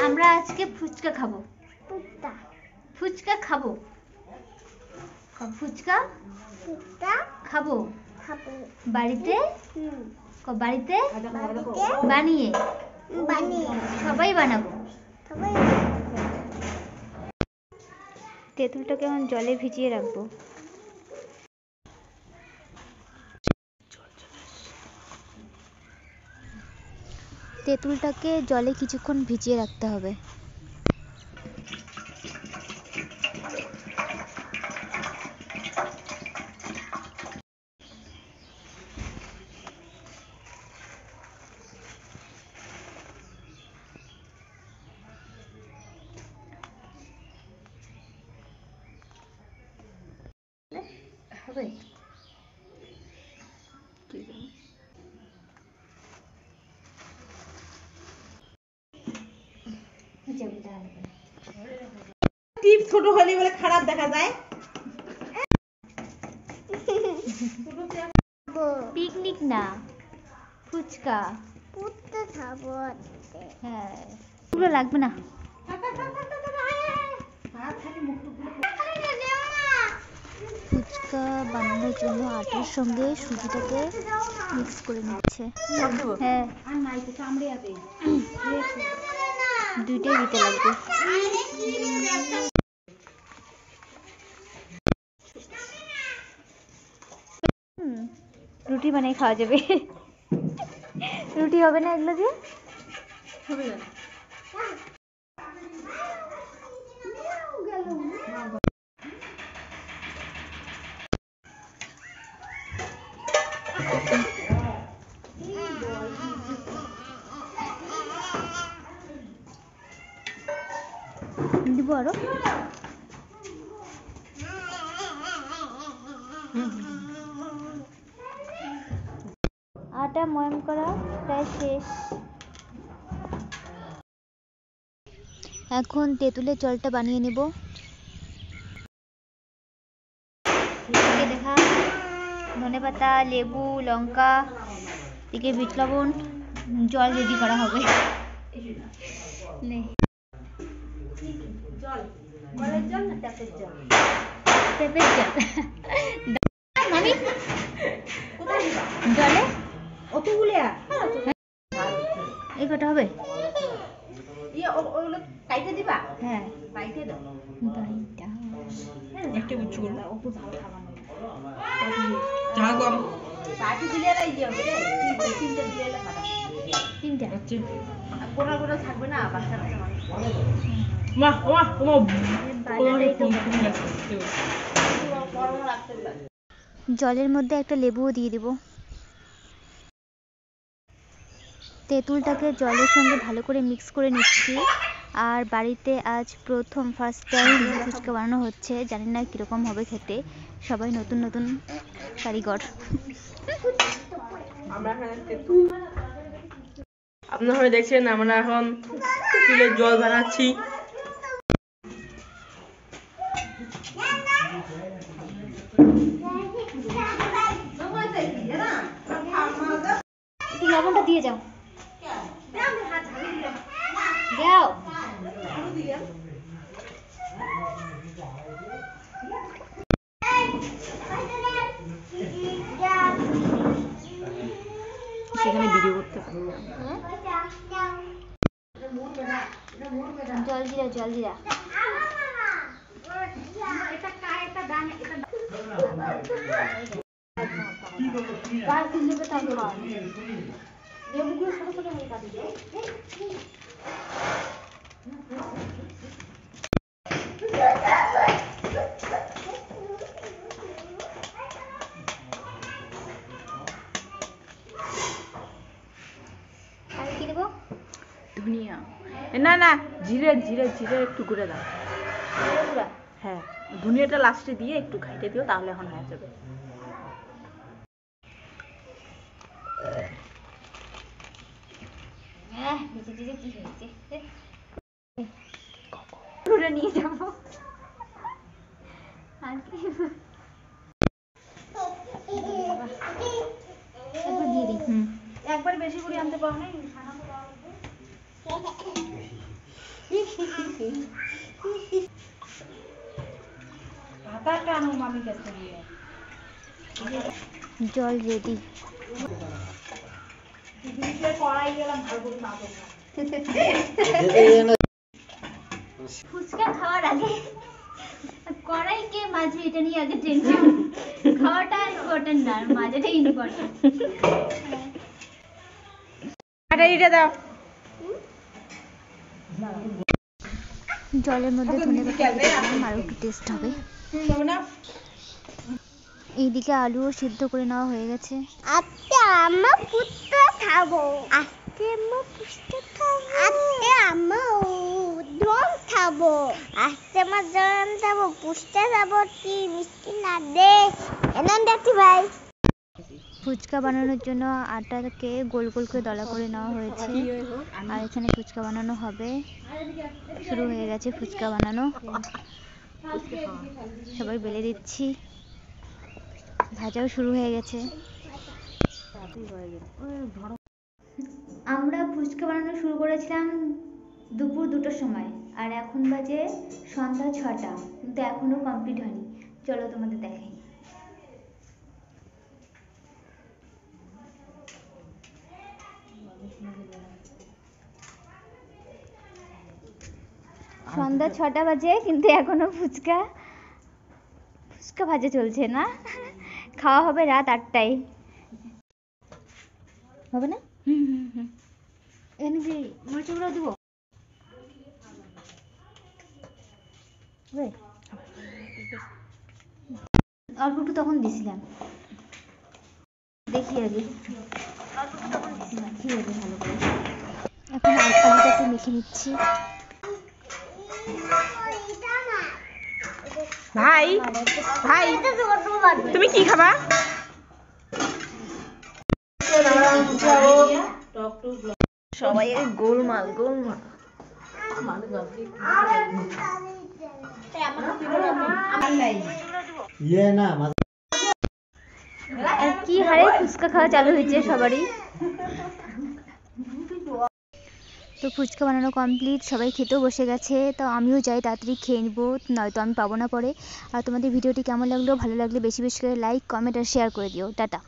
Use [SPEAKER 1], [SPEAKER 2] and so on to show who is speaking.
[SPEAKER 1] আমরা আজকে ফুচকা খাবো। ফুচকা খাবো। ফুচকা খাবো বাড়িতে। বাড়িতে বানিয়ে সবাই বানাবো। তেঁতুলটাকে এখন জলে ভিজিয়ে রাখবো। তেঁতুলটাকে জলে কিছুক্ষণ ভিজিয়ে রাখতে হবে। হবে
[SPEAKER 2] টিপ ছোট হলে বলে খারাপ দেখা যায়।
[SPEAKER 1] পিকনিক না, ফুচকা। হ্যাঁ, এগুলো লাগবে না। ফুচকা বানানোর জন্য আটার সঙ্গে সুজিটাকে মিক্স করে নিচ্ছে। হ্যাঁ, দুইটাই দিতে লাগবে। রুটি বানিয়ে খাওয়া যাবে। রুটি হবে না এগুলো দিয়ে?
[SPEAKER 2] হবে না।
[SPEAKER 1] দিব আরো। আটা ময়াম করা প্রায় শেষ। এখন তেঁতুলের জলটা বানিয়ে নেব। দেখা ধনেপাতা, লেবু, লঙ্কা, এদিকে বিট লবণ, জল রেডি করা হবে। ট্যাপের জল। মামি জলে
[SPEAKER 2] অতগুলো
[SPEAKER 1] এই কটা হবে?
[SPEAKER 2] ওগুলো কাইটে দিবা?
[SPEAKER 1] হ্যাঁ,
[SPEAKER 2] কাইটে দাও।
[SPEAKER 1] বাইটা
[SPEAKER 2] একটা বুঝছো না অত ঝাল খাবার না। ঝাল কম। বাটি দিলে আর এই হবে রে। তিনটা দিলে এলে খারাপ।
[SPEAKER 1] তিনটা
[SPEAKER 2] আচ্ছা। আর গোটা গোটা থাকবে না বাচ্চা বাচ্চা মানুষ। মা
[SPEAKER 1] জলের মধ্যে একটা লেবুও দিয়ে দিব। তেঁতুলটাকে জলের সঙ্গে ভালো করে মিক্স করে নিচ্ছি। আর বাড়িতে আজ ফার্স্ট টাইম ফুচকা বানানো হচ্ছে। জানি না কীরকম হবে খেতে। সবাই নতুন নতুন কারিগর।
[SPEAKER 2] আপনারা দেখছেন আমরা এখন তেঁতুলের জল বানাচ্ছি।
[SPEAKER 1] একটু লবণটা দিয়ে যাও। দাও।
[SPEAKER 2] সেখানে ভিডিও করতে
[SPEAKER 1] জল জিরা
[SPEAKER 2] ধনিয়া না না জিরে জিরে জিরে একটু গুঁড়ে দাও। হ্যাঁ, ধনিয়াটা লাস্টে দিয়ে একটু খাইতে দিও, তাহলে এখন হয়ে যাবে।
[SPEAKER 1] নিয়ে যাবো একবার দিয়ে দিই।
[SPEAKER 2] একবার বেশি করে আনতে পারো না ভাতাটা আনো মামির কাছে গিয়ে
[SPEAKER 1] জল রেডি।
[SPEAKER 2] কড়াই গেলাম ভালো করে না
[SPEAKER 1] ফুচকা খাওয়ার আগে কড়াই কে মাঝে এটা নিয়ে আগে টেনশন। খাওয়াটা ইম্পর্টেন্ট না, মাঝেটাই ইম্পর্টেন্ট।
[SPEAKER 2] ব্যাটারিটা দাও।
[SPEAKER 1] জলের মধ্যে ধনে পাতা দিলাম, আর একটু টেস্ট হবে। এইদিকে আলুও সিদ্ধ করে নেওয়া হয়ে গেছে।
[SPEAKER 3] আজকে আমার পুত্র খাবো, আজকে আমার পুষ্টি খাবো, আজকে আমার দম খাবো, আজকে আমার দম খাবো, পুষ্টি খাবো। কি মিষ্টি না দে এনান দেখি ভাই।
[SPEAKER 1] ফুচকা বানানোর জন্য আটাকে গোল গোল করে দলা করে নেওয়া হয়েছে, আর এখানে ফুচকা বানানো হবে। শুরু হয়ে গেছে ফুচকা বানানো, সবাই বেলে দিচ্ছি। ভাজাও শুরু হয়ে গেছে। আমরা ফুচকা বানানো শুরু করেছিলাম দুপুর 2টার সময়, আর এখন বাজে সন্ধ্যা 6টা, কিন্তু এখনো কমপ্লিট হয়নি। চলো তোমাদের দেখাই। সন্ধ্যা 6টা বাজে, কিন্তু এখনো ফুচকা ভাজা চলছে না। খাওয়া হবে রাত 8টায়। হবে না? এখানে কি মরিচগুলো দিব? অল্প একটু তখন দিছিলাম, দেখি আগে অল্প একটু তখন দিছিলাম, কি হবে ভালো করে। এখন আলুটা একটু মেখে নিচ্ছি।
[SPEAKER 2] ভাই ভাই তুমি কি খাবা? সবাই গোলমাল গোলমাল।
[SPEAKER 1] কি হারে ফুচকা খাওয়া চালু হয়েছে সবারই। তো ফুচকা বানানো কমপ্লিট, সবাই খেতেও বসে গেছে। তো আমিও যাই তাড়াতাড়ি খেয়ে নেবো, নয়তো আমি পাবো না পরে। আর তোমাদের ভিডিওটি কেমন লাগলো? ভালো লাগলে বেশি বেশি করে লাইক, কমেন্ট আর শেয়ার করে দিও। টাটা।